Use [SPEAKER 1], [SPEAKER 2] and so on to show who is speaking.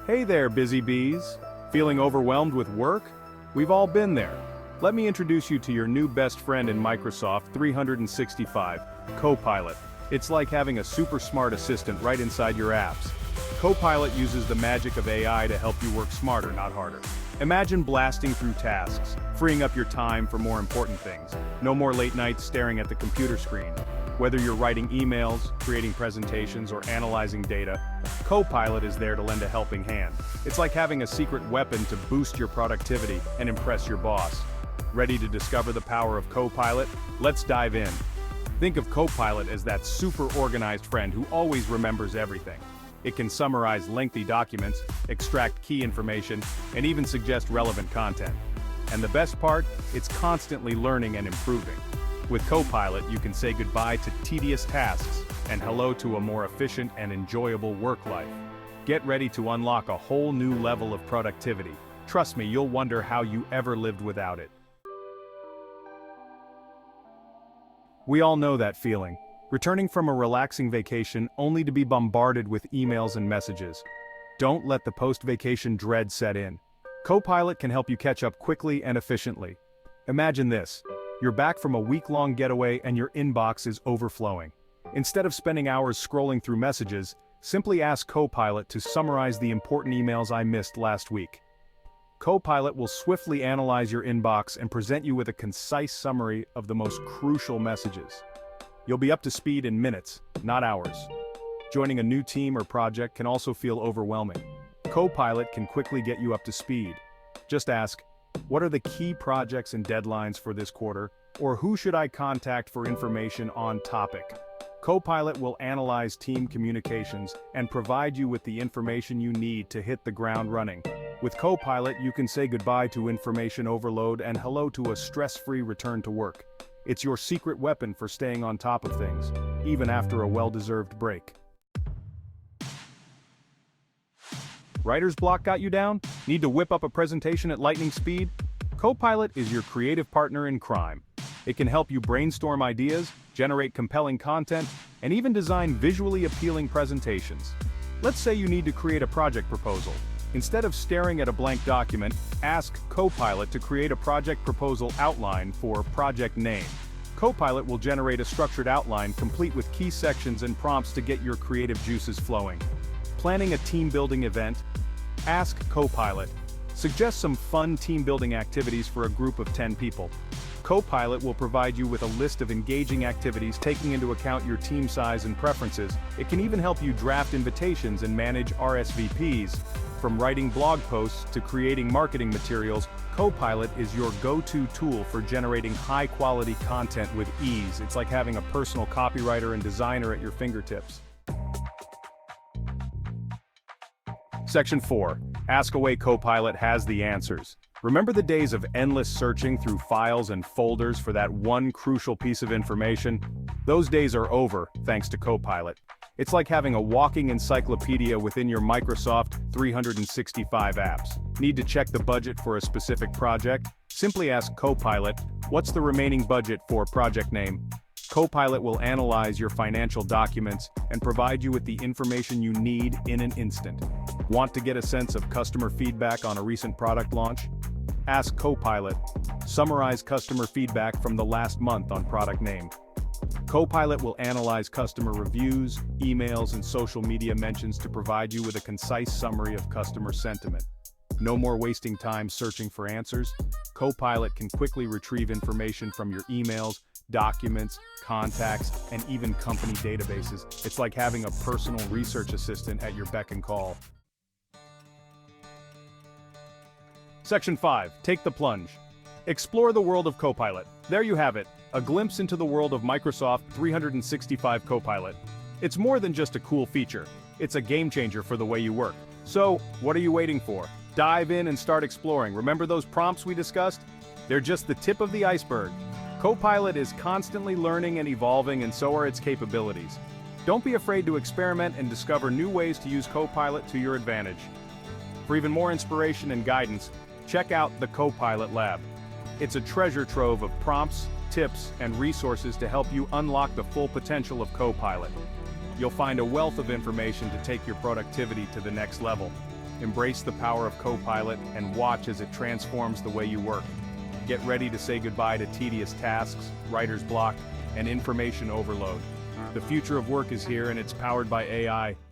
[SPEAKER 1] Hey there, busy bees. Feeling overwhelmed with work? We've all been there. Let me introduce you to your new best friend in Microsoft 365, Copilot. It's like having a super smart assistant right inside your apps. Copilot uses the magic of AI to help you work smarter, not harder. Imagine blasting through tasks, freeing up your time for more important things. No more late nights staring at the computer screen. Whether you're writing emails, creating presentations, or analyzing data, Copilot is there to lend a helping hand. It's like having a secret weapon to boost your productivity and impress your boss. Ready to discover the power of Copilot? Let's dive in. Think of Copilot as that super organized friend who always remembers everything. It can summarize lengthy documents, extract key information, and even suggest relevant content. And the best part, it's constantly learning and improving. With Copilot, you can say goodbye to tedious tasks and hello to a more efficient and enjoyable work life. Get ready to unlock a whole new level of productivity. Trust me, you'll wonder how you ever lived without it. We all know that feeling. Returning from a relaxing vacation only to be bombarded with emails and messages. Don't let the post-vacation dread set in. Copilot can help you catch up quickly and efficiently. Imagine this. You're back from a week-long getaway and your inbox is overflowing. Instead of spending hours scrolling through messages, simply ask Copilot to summarize the important emails I missed last week. Copilot will swiftly analyze your inbox and present you with a concise summary of the most crucial messages. You'll be up to speed in minutes, not hours. Joining a new team or project can also feel overwhelming. Copilot can quickly get you up to speed. Just ask, what are the key projects and deadlines for this quarter, or who should I contact for information on topic? Copilot will analyze team communications and provide you with the information you need to hit the ground running. With Copilot, you can say goodbye to information overload and hello to a stress-free return to work. It's your secret weapon for staying on top of things, even after a well-deserved break. Writer's block got you down? Need to whip up a presentation at lightning speed? Copilot is your creative partner in crime. It can help you brainstorm ideas, generate compelling content, and even design visually appealing presentations. Let's say you need to create a project proposal. Instead of staring at a blank document, ask Copilot to create a project proposal outline for project name. Copilot will generate a structured outline complete with key sections and prompts to get your creative juices flowing. Planning a team-building event? Ask Copilot. Suggest some fun team-building activities for a group of 10 people. Copilot will provide you with a list of engaging activities taking into account your team size and preferences. It can even help you draft invitations and manage RSVPs. From writing blog posts to creating marketing materials, Copilot is your go-to tool for generating high-quality content with ease. It's like having a personal copywriter and designer at your fingertips. Section 4. Ask Away Copilot Has the Answers. Remember the days of endless searching through files and folders for that one crucial piece of information? Those days are over, thanks to Copilot. It's like having a walking encyclopedia within your Microsoft 365 apps. Need to check the budget for a specific project? Simply ask Copilot, what's the remaining budget for project name? Copilot will analyze your financial documents and provide you with the information you need in an instant. Want to get a sense of customer feedback on a recent product launch? Ask Copilot, summarize customer feedback from the last month on product name. Copilot will analyze customer reviews, emails, and social media mentions to provide you with a concise summary of customer sentiment. No more wasting time searching for answers. Copilot can quickly retrieve information from your emails, documents, contacts, and even company databases. It's like having a personal research assistant at your beck and call. Section 5. Take the plunge. Explore the world of Copilot. There you have it, a glimpse into the world of Microsoft 365 Copilot. It's more than just a cool feature. It's a game changer for the way you work. So, what are you waiting for? Dive in and start exploring. Remember those prompts we discussed? They're just the tip of the iceberg. Copilot is constantly learning and evolving, and so are its capabilities. Don't be afraid to experiment and discover new ways to use Copilot to your advantage. For even more inspiration and guidance, check out the Copilot Lab. It's a treasure trove of prompts, tips, and resources to help you unlock the full potential of Copilot. You'll find a wealth of information to take your productivity to the next level. Embrace the power of Copilot and watch as it transforms the way you work. Get ready to say goodbye to tedious tasks, writer's block, and information overload. The future of work is here and it's powered by AI.